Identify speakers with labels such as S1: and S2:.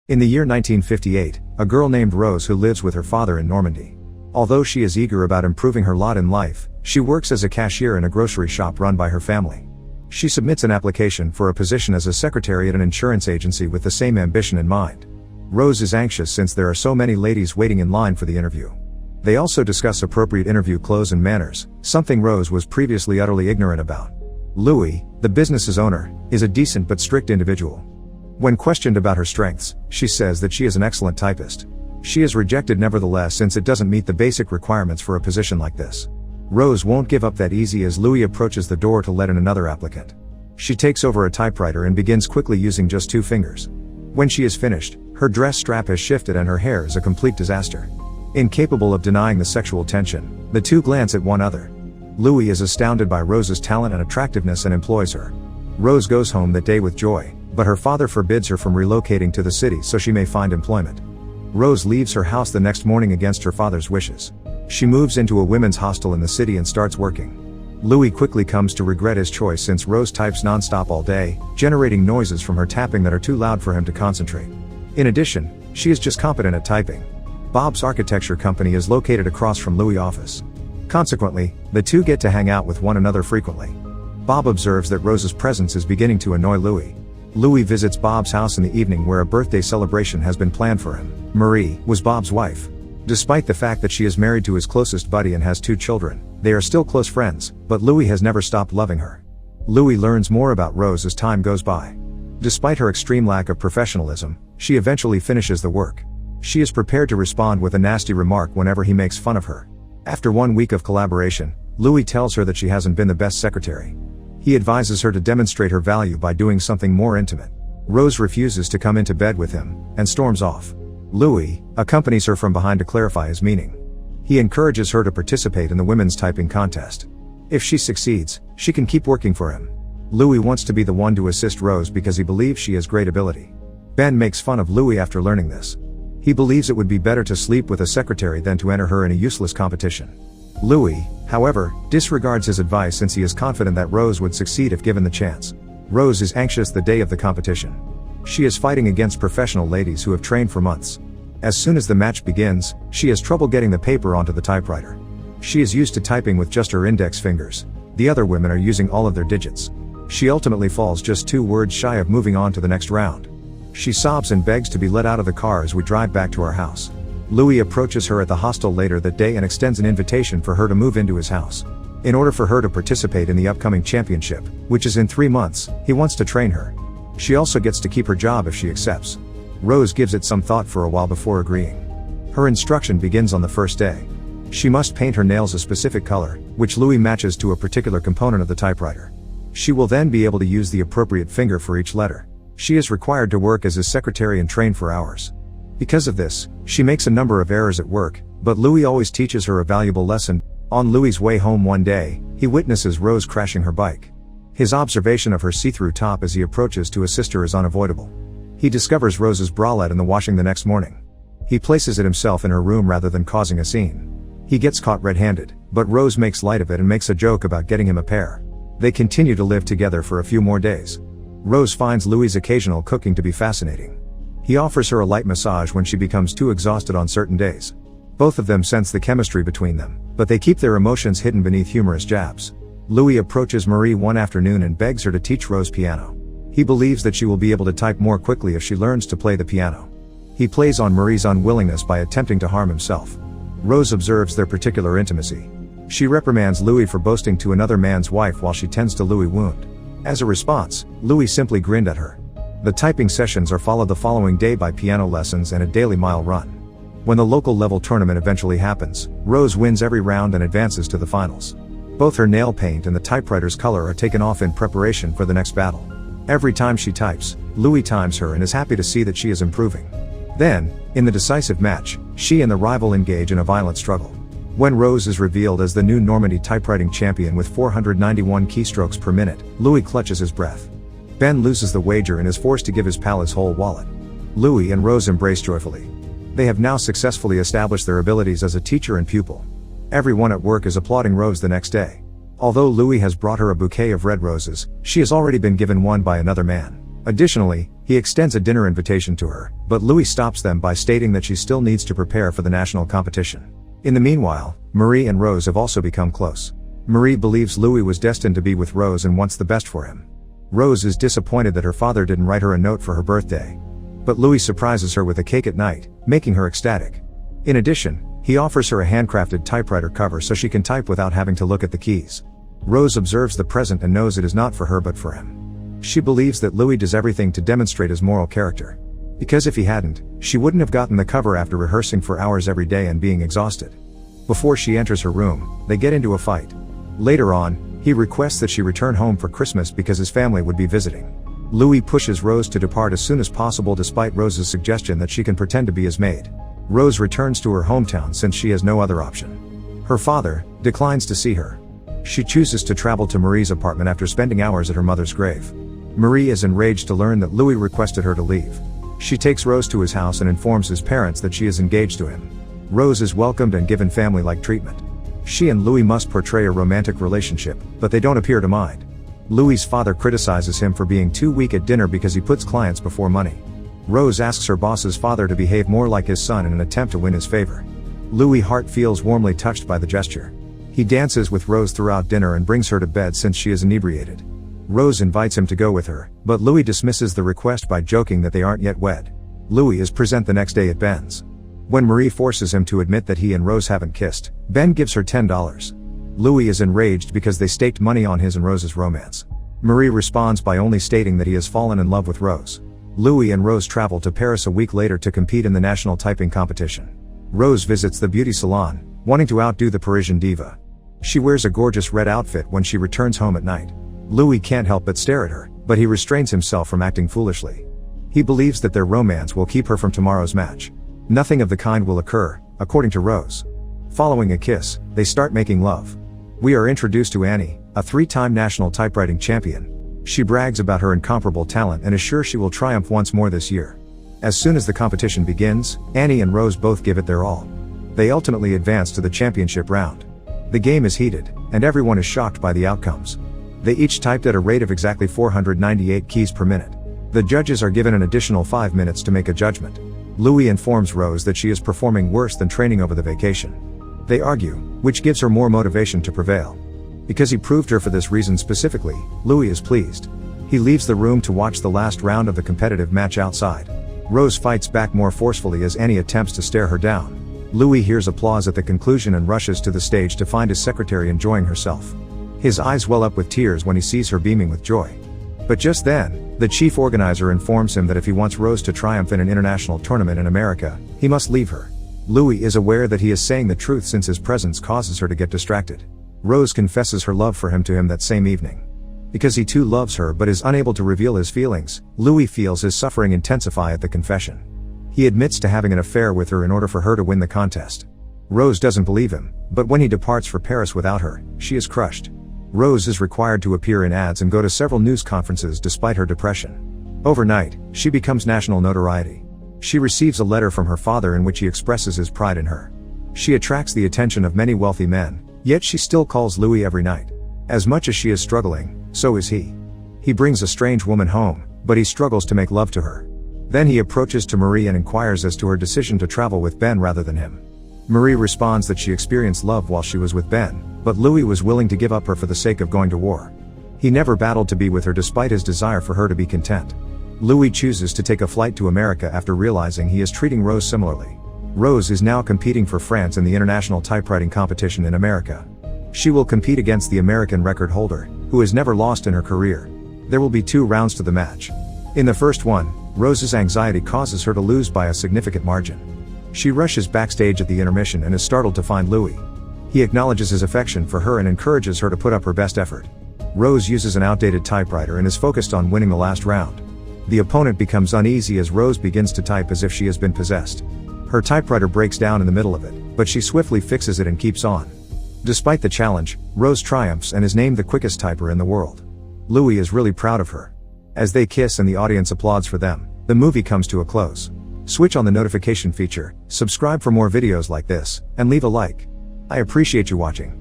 S1: In the year 1958, a girl named Rose who lives with her father in Normandy. Although she is eager about improving her lot in life, she works as a cashier in a grocery shop run by her family. She submits an application for a position as a secretary at an insurance agency with the same ambition in mind. Rose is anxious since there are so many ladies waiting in line for the interview. They also discuss appropriate interview clothes and manners, something Rose was previously utterly ignorant about. Louis, the business's owner, is a decent but strict individual. When questioned about her strengths, she says that she is an excellent typist. She is rejected nevertheless since it doesn't meet the basic requirements for a position like this. Rose won't give up that easy as Louis approaches the door to let in another applicant. She takes over a typewriter and begins quickly using just 2 fingers. When she is finished, her dress strap has shifted and her hair is a complete disaster. Incapable of denying the sexual tension, the two glance at one another. Louis is astounded by Rose's talent and attractiveness and employs her. Rose goes home that day with joy, but her father forbids her from relocating to the city so she may find employment. Rose leaves her house the next morning against her father's wishes. She moves into a women's hostel in the city and starts working. Louis quickly comes to regret his choice since Rose types non-stop all day, generating noises from her tapping that are too loud for him to concentrate. In addition, she is just competent at typing. Bob's architecture company is located across from Louis' office. Consequently, the two get to hang out with one another frequently. Bob observes that Rose's presence is beginning to annoy Louis. Louis visits Bob's house in the evening where a birthday celebration has been planned for him. Marie was Bob's wife. Despite the fact that she is married to his closest buddy and has 2 children, they are still close friends, but Louis has never stopped loving her. Louis learns more about Rose as time goes by. Despite her extreme lack of professionalism, she eventually finishes the work. She is prepared to respond with a nasty remark whenever he makes fun of her. After 1 week of collaboration, Louis tells her that she hasn't been the best secretary. He advises her to demonstrate her value by doing something more intimate. Rose refuses to come into bed with him, and storms off. Louis accompanies her from behind to clarify his meaning. He encourages her to participate in the women's typing contest. If she succeeds, she can keep working for him. Louis wants to be the one to assist Rose because he believes she has great ability. Ben makes fun of Louis after learning this. He believes it would be better to sleep with a secretary than to enter her in a useless competition. Louis, however, disregards his advice since he is confident that Rose would succeed if given the chance. Rose is anxious the day of the competition. She is fighting against professional ladies who have trained for months. As soon as the match begins, she has trouble getting the paper onto the typewriter. She is used to typing with just her index fingers. The other women are using all of their digits. She ultimately falls just 2 words shy of moving on to the next round. She sobs and begs to be let out of the car as we drive back to our house. Louis approaches her at the hostel later that day and extends an invitation for her to move into his house. In order for her to participate in the upcoming championship, which is in 3 months, he wants to train her. She also gets to keep her job if she accepts. Rose gives it some thought for a while before agreeing. Her instruction begins on the first day. She must paint her nails a specific color, which Louis matches to a particular component of the typewriter. She will then be able to use the appropriate finger for each letter. She is required to work as his secretary and train for hours. Because of this, she makes a number of errors at work, but Louis always teaches her a valuable lesson. On Louis's way home one day, he witnesses Rose crashing her bike. His observation of her see-through top as he approaches to assist her is unavoidable. He discovers Rose's bralette in the washing the next morning. He places it himself in her room rather than causing a scene. He gets caught red-handed, but Rose makes light of it and makes a joke about getting him a pair. They continue to live together for a few more days. Rose finds Louis's occasional cooking to be fascinating. He offers her a light massage when she becomes too exhausted on certain days. Both of them sense the chemistry between them, but they keep their emotions hidden beneath humorous jabs. Louis approaches Marie one afternoon and begs her to teach Rose piano. He believes that she will be able to type more quickly if she learns to play the piano. He plays on Marie's unwillingness by attempting to harm himself. Rose observes their particular intimacy. She reprimands Louis for boasting to another man's wife while she tends to Louis' wound. As a response, Louis simply grinned at her. The typing sessions are followed the following day by piano lessons and a daily mile run. When the local level tournament eventually happens, Rose wins every round and advances to the finals. Both her nail paint and the typewriter's color are taken off in preparation for the next battle. Every time she types, Louis times her and is happy to see that she is improving. Then, in the decisive match, she and the rival engage in a violent struggle. When Rose is revealed as the new Normandy typewriting champion with 491 keystrokes per minute, Louis clutches his breath. Ben loses the wager and is forced to give his pal his whole wallet. Louis and Rose embrace joyfully. They have now successfully established their abilities as a teacher and pupil. Everyone at work is applauding Rose the next day. Although Louis has brought her a bouquet of red roses, she has already been given one by another man. Additionally, he extends a dinner invitation to her, but Louis stops them by stating that she still needs to prepare for the national competition. In the meanwhile, Marie and Rose have also become close. Marie believes Louis was destined to be with Rose and wants the best for him. Rose is disappointed that her father didn't write her a note for her birthday. But Louis surprises her with a cake at night, making her ecstatic. In addition, he offers her a handcrafted typewriter cover so she can type without having to look at the keys. Rose observes the present and knows it is not for her but for him. She believes that Louis does everything to demonstrate his moral character. Because if he hadn't, she wouldn't have gotten the cover after rehearsing for hours every day and being exhausted. Before she enters her room, they get into a fight. Later on, he requests that she return home for Christmas because his family would be visiting. Louis pushes Rose to depart as soon as possible despite Rose's suggestion that she can pretend to be his maid. Rose returns to her hometown since she has no other option. Her father declines to see her. She chooses to travel to Marie's apartment after spending hours at her mother's grave. Marie is enraged to learn that Louis requested her to leave. She takes Rose to his house and informs his parents that she is engaged to him. Rose is welcomed and given family-like treatment. She and Louis must portray a romantic relationship, but they don't appear to mind. Louis's father criticizes him for being too weak at dinner because he puts clients before money. Rose asks her boss's father to behave more like his son in an attempt to win his favor. Louis' heart feels warmly touched by the gesture. He dances with Rose throughout dinner and brings her to bed since she is inebriated. Rose invites him to go with her, but Louis dismisses the request by joking that they aren't yet wed. Louis is present the next day at Ben's. When Marie forces him to admit that he and Rose haven't kissed, Ben gives her $10. Louis is enraged because they staked money on his and Rose's romance. Marie responds by only stating that he has fallen in love with Rose. Louis and Rose travel to Paris a week later to compete in the national typing competition. Rose visits the beauty salon, wanting to outdo the Parisian diva. She wears a gorgeous red outfit when she returns home at night. Louis can't help but stare at her, but he restrains himself from acting foolishly. He believes that their romance will keep her from tomorrow's match. Nothing of the kind will occur, according to Rose. Following a kiss, they start making love. We are introduced to Annie, a 3-time national typewriting champion. She brags about her incomparable talent and is sure she will triumph once more this year. As soon as the competition begins, Annie and Rose both give it their all. They ultimately advance to the championship round. The game is heated, and everyone is shocked by the outcomes. They each typed at a rate of exactly 498 keys per minute. The judges are given an additional 5 minutes to make a judgment. Louis informs Rose that she is performing worse than training over the vacation. They argue, which gives her more motivation to prevail. Because he proved her for this reason specifically, Louis is pleased. He leaves the room to watch the last round of the competitive match outside. Rose fights back more forcefully as Annie attempts to stare her down. Louis hears applause at the conclusion and rushes to the stage to find his secretary enjoying herself. His eyes well up with tears when he sees her beaming with joy. But just then, the chief organizer informs him that if he wants Rose to triumph in an international tournament in America, he must leave her. Louis is aware that he is saying the truth since his presence causes her to get distracted. Rose confesses her love for him to him that same evening. Because he too loves her but is unable to reveal his feelings, Louis feels his suffering intensify at the confession. He admits to having an affair with her in order for her to win the contest. Rose doesn't believe him, but when he departs for Paris without her, she is crushed. Rose is required to appear in ads and go to several news conferences despite her depression. Overnight, she becomes national notoriety. She receives a letter from her father in which he expresses his pride in her. She attracts the attention of many wealthy men, yet she still calls Louis every night. As much as she is struggling, so is he. He brings a strange woman home, but he struggles to make love to her. Then he approaches to Marie and inquires as to her decision to travel with Ben rather than him. Marie responds that she experienced love while she was with Ben, but Louis was willing to give up her for the sake of going to war. He never battled to be with her despite his desire for her to be content. Louis chooses to take a flight to America after realizing he is treating Rose similarly. Rose is now competing for France in the international typewriting competition in America. She will compete against the American record holder, who has never lost in her career. There will be 2 rounds to the match. In the first one, Rose's anxiety causes her to lose by a significant margin. She rushes backstage at the intermission and is startled to find Louis. He acknowledges his affection for her and encourages her to put up her best effort. Rose uses an outdated typewriter and is focused on winning the last round. The opponent becomes uneasy as Rose begins to type as if she has been possessed. Her typewriter breaks down in the middle of it, but she swiftly fixes it and keeps on. Despite the challenge, Rose triumphs and is named the quickest typer in the world. Louis is really proud of her. As they kiss and the audience applauds for them, the movie comes to a close. Switch on the notification feature, subscribe for more videos like this, and leave a like. I appreciate you watching.